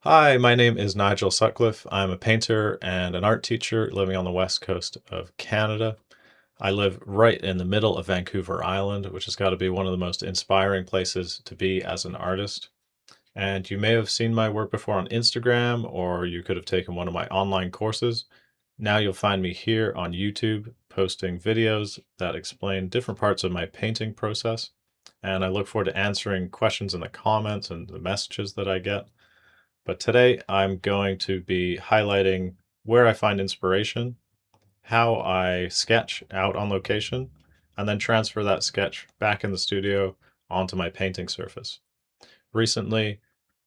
Hi, my name is Nigel Sutcliffe. I'm a painter and an art teacher living on the west coast of Canada. I live right in the middle of Vancouver Island, which has got to be one of the most inspiring places to be as an artist. And you may have seen my work before on Instagram, or you could have taken one of my online courses. Now you'll find me here on YouTube posting videos that explain different parts of my painting process. And I look forward to answering questions in the comments and the messages that I get. But today I'm going to be highlighting where I find inspiration, how I sketch out on location, and then transfer that sketch back in the studio onto my painting surface. Recently,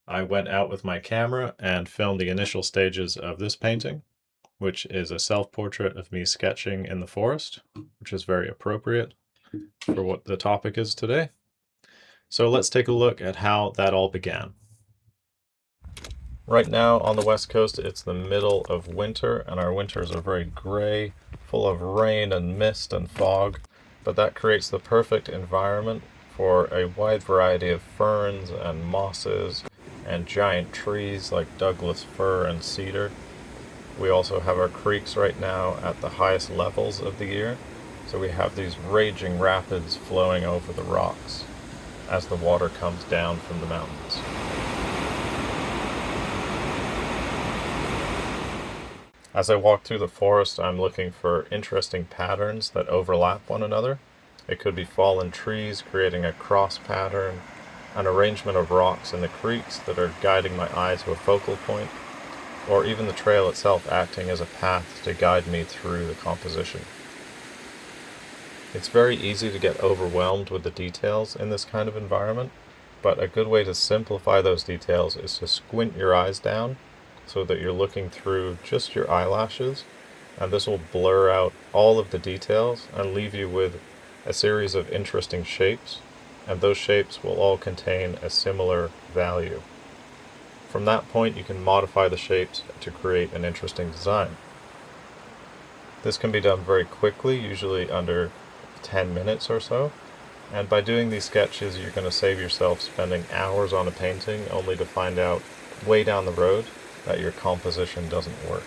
I went out with my camera and filmed the initial stages of this painting, which is a self-portrait of me sketching in the forest, which is very appropriate for what the topic is today. So let's take a look at how that all began. Right now on the west coast, it's the middle of winter, and our winters are very gray, full of rain and mist and fog, but that creates the perfect environment for a wide variety of ferns and mosses and giant trees like Douglas fir and cedar. We also have our creeks right now at the highest levels of the year, so we have these raging rapids flowing over the rocks as the water comes down from the mountains. As I walk through the forest, I'm looking for interesting patterns that overlap one another. It could be fallen trees creating a cross pattern, an arrangement of rocks in the creeks that are guiding my eye to a focal point, or even the trail itself acting as a path to guide me through the composition. It's very easy to get overwhelmed with the details in this kind of environment, but a good way to simplify those details is to squint your eyes down so that you're looking through just your eyelashes, and this will blur out all of the details and leave you with a series of interesting shapes, and those shapes will all contain a similar value. From that point, you can modify the shapes to create an interesting design. This can be done very quickly, usually under 10 minutes or so. And by doing these sketches, you're going to save yourself spending hours on a painting only to find out way down the road that your composition doesn't work.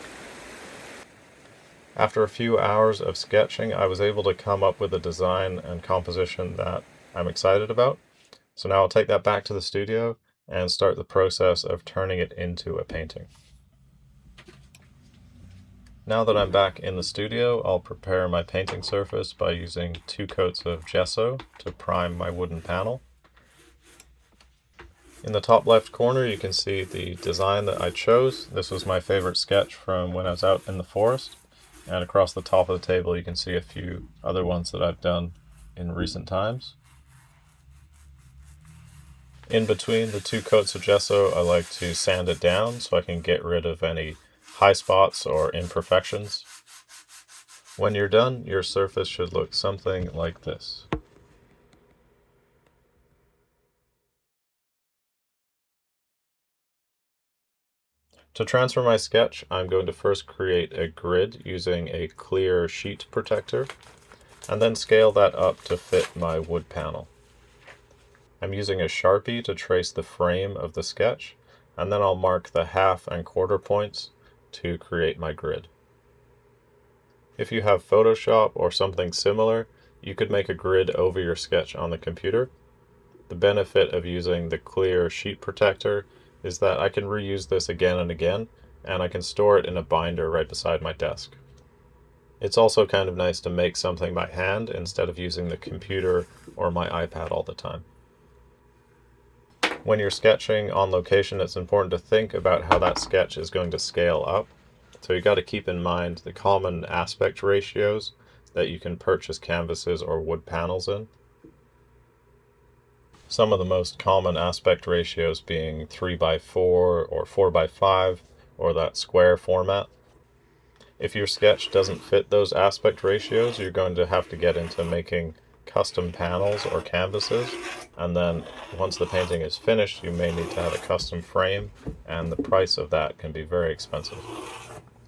After a few hours of sketching, I was able to come up with a design and composition that I'm excited about. So now I'll take that back to the studio and start the process of turning it into a painting. Now that I'm back in the studio, I'll prepare my painting surface by using 2 coats of gesso to prime my wooden panel. In the top left corner, you can see the design that I chose. This was my favorite sketch from when I was out in the forest. And across the top of the table, you can see a few other ones that I've done in recent times. In between the 2 coats of gesso, I like to sand it down so I can get rid of any high spots or imperfections. When you're done, your surface should look something like this. To transfer my sketch, I'm going to first create a grid using a clear sheet protector, and then scale that up to fit my wood panel. I'm using a Sharpie to trace the frame of the sketch, and then I'll mark the half and quarter points to create my grid. If you have Photoshop or something similar, you could make a grid over your sketch on the computer. The benefit of using the clear sheet protector is that I can reuse this again and again, and I can store it in a binder right beside my desk. It's also kind of nice to make something by hand instead of using the computer or my iPad all the time. When you're sketching on location, it's important to think about how that sketch is going to scale up. So you got to keep in mind the common aspect ratios that you can purchase canvases or wood panels in. Some of the most common aspect ratios being 3:4 or 4:5 or that square format. If your sketch doesn't fit those aspect ratios, you're going to have to get into making custom panels or canvases, and then once the painting is finished, you may need to have a custom frame, and the price of that can be very expensive.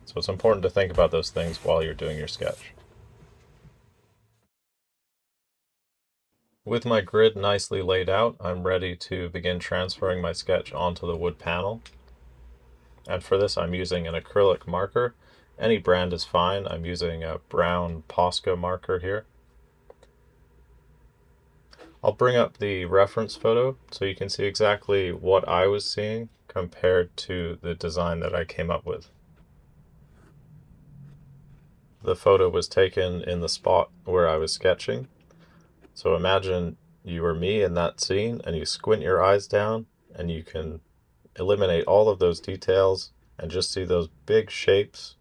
So it's important to think about those things while you're doing your sketch. With my grid nicely laid out, I'm ready to begin transferring my sketch onto the wood panel. And for this, I'm using an acrylic marker. Any brand is fine. I'm using a brown Posca marker here. I'll bring up the reference photo so you can see exactly what I was seeing compared to the design that I came up with. The photo was taken in the spot where I was sketching. So imagine you were me in that scene and you squint your eyes down and you can eliminate all of those details and just see those big shapes,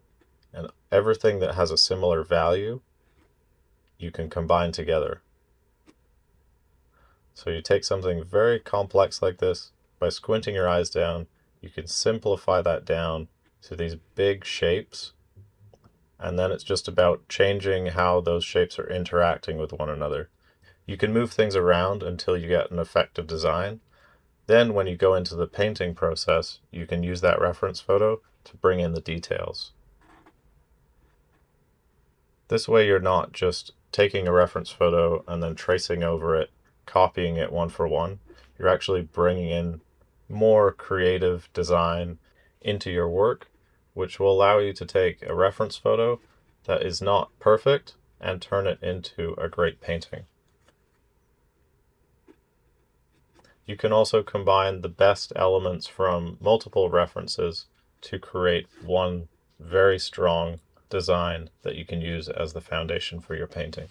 and everything that has a similar value you can combine together. So you take something very complex like this, by squinting your eyes down, you can simplify that down to these big shapes, and then it's just about changing how those shapes are interacting with one another. You can move things around until you get an effective design. Then when you go into the painting process, you can use that reference photo to bring in the details. This way you're not just taking a reference photo and then tracing over it, copying it one for one. You're actually bringing in more creative design into your work, which will allow you to take a reference photo that is not perfect and turn it into a great painting. You can also combine the best elements from multiple references to create one very strong design that you can use as the foundation for your painting.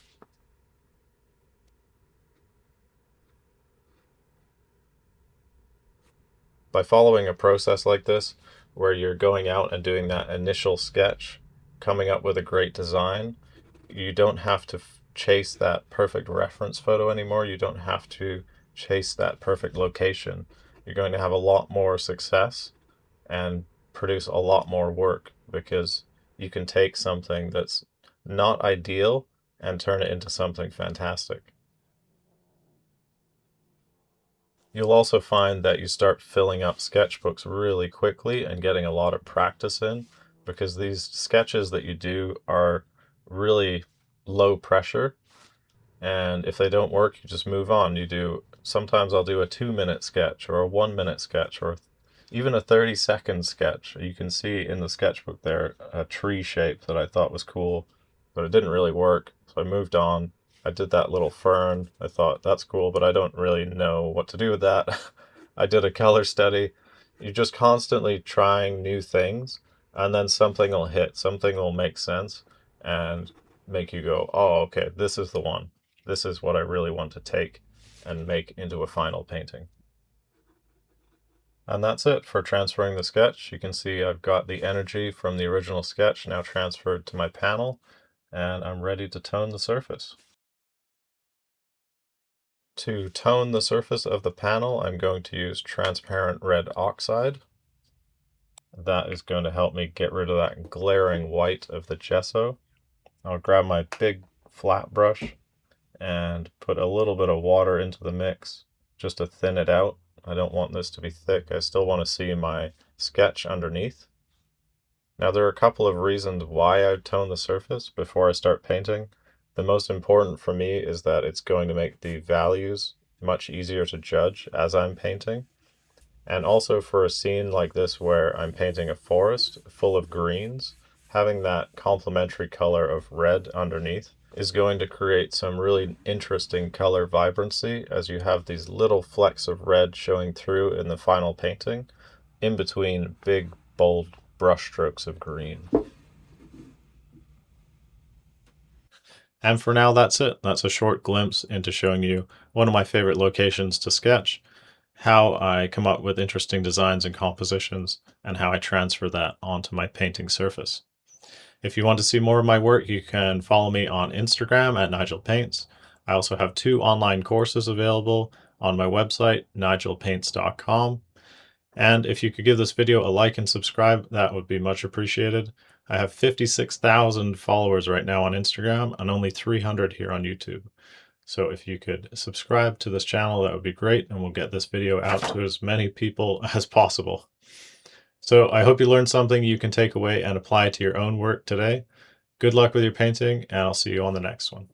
By following a process like this, where you're going out and doing that initial sketch, coming up with a great design, you don't have to chase that perfect reference photo anymore. You don't have to chase that perfect location. You're going to have a lot more success and produce a lot more work, because you can take something that's not ideal and turn it into something fantastic. You'll also find that you start filling up sketchbooks really quickly and getting a lot of practice in, because these sketches that you do are really low pressure, and if they don't work, you just move on. Sometimes I'll do a 2-minute sketch or a 1-minute sketch or even a 30-second sketch. You can see in the sketchbook there a tree shape that I thought was cool, but it didn't really work, so I moved on. I did that little fern. I thought that's cool, but I don't really know what to do with that. I did a color study. You're just constantly trying new things, and then something will hit, something will make sense, and make you go, oh, okay, this is the one. This is what I really want to take and make into a final painting. And that's it for transferring the sketch. You can see I've got the energy from the original sketch now transferred to my panel, and I'm ready to tone the surface. To tone the surface of the panel, I'm going to use transparent red oxide. That is going to help me get rid of that glaring white of the gesso. I'll grab my big flat brush and put a little bit of water into the mix just to thin it out. I don't want this to be thick. I still want to see my sketch underneath. Now there are a couple of reasons why I tone the surface before I start painting. The most important for me is that it's going to make the values much easier to judge as I'm painting. And also for a scene like this where I'm painting a forest full of greens, having that complementary color of red underneath is going to create some really interesting color vibrancy, as you have these little flecks of red showing through in the final painting, in between big, bold brush strokes of green. And for now, that's it. That's a short glimpse into showing you one of my favorite locations to sketch, how I come up with interesting designs and compositions, and how I transfer that onto my painting surface. If you want to see more of my work, you can follow me on Instagram at Nigel Paints. I also have 2 online courses available on my website, nigelpaints.com. And if you could give this video a like and subscribe, that would be much appreciated. I have 56,000 followers right now on Instagram and only 300 here on YouTube. So if you could subscribe to this channel, that would be great, and we'll get this video out to as many people as possible. So I hope you learned something you can take away and apply to your own work today. Good luck with your painting, and I'll see you on the next one.